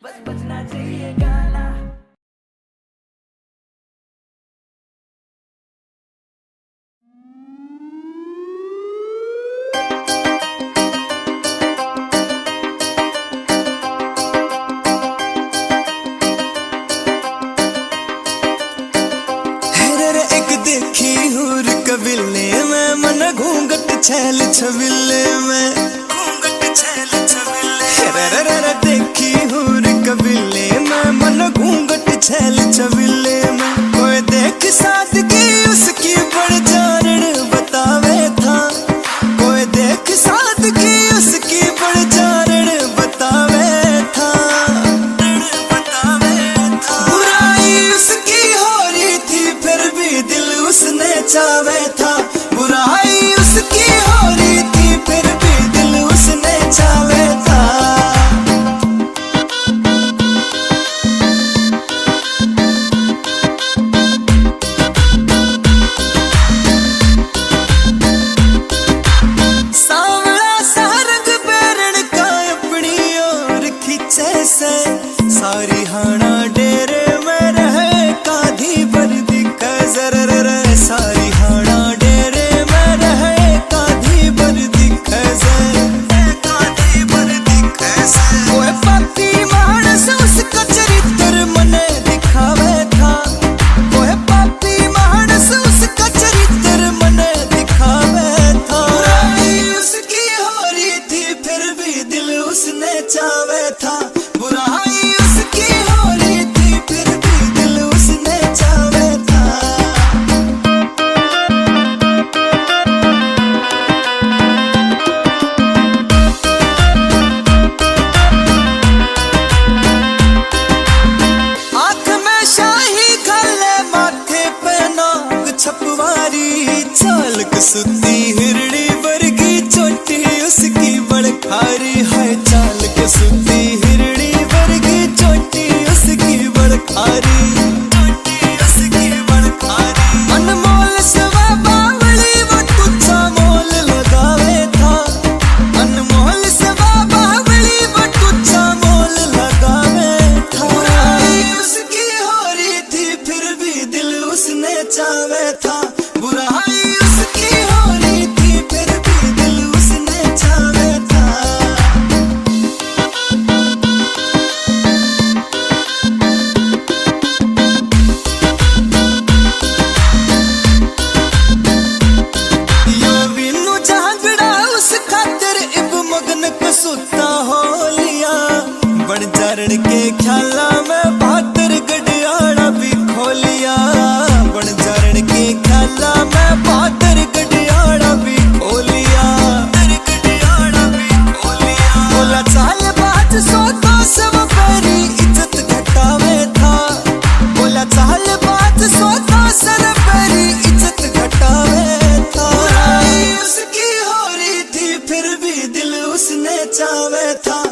बस बजना चाहिए गाना। एक देखी हूर कबीले में मन घूंघट छैल छबिले में देखी हूर कबीले में मन घूंघट छैल छबिले में कोई देख सादगी उसकी बढ़ जान बतावे था। कोई देख सादगी उसकी बढ़ जान बतावे था। बुराई उसकी हो रही थी फिर भी दिल उसने चावे था। बुराई उसकी हो रही थी फिर भी दिल उसने चावे था। सांवला सा रंग बैरण का अपनी ओर खींचे से सारी हाना डेरे में रहे काधी पर दिखे जरर सारी हाना डेरे में रहे काधी पर दिखे काधी पर दिखे कोई पापी मानस उसका चरित्र मने दिखावे था। कोई पापी मानस उसका चरित्र मने दिखावे था। बुराई उसकी हो रही थी फिर भी दिल उसने चावे था। बुराई उसकी हो रही थी फिर भी दिल उसने चावे था। आँख में शाही घले माथे पे नाग छपवारी चालक सुती हिरड़ी वर्गी चोटी उसकी बड़खारी है। चालक सुती हिरड़ी वर्गी चोटी उसकी बड़खारी उसकी बड़खारी अनमोल सवा बावली वो तुझा मोल लगावे था। अनमोल सवा बावली वो तुझा मोल लगावे था। बुराई उसकी हो रही थी फिर भी दिल उसने चावे था। बुराई उसकी हो रही थी फिर भी दिल उसने चावे था। यो विनु जागड़ा उस खातिर इब मगन कसुता हो लिया। बन जारण के ख्याला में बहादुर गडियाड़ा भी खोलिया। बन जारण के ख्याला में बहादुर गडियाड़ा भी खोलिया। गडियाड़ा भी खोलिया बोला चाल बाज सो तो सब पैरी इज्जत घटावे था। बोला चाल बाज सो तो सर पैरी इज्जत घटावे था। बुराई उसकी हो रही थी फिर भी दिल उसने चावे था।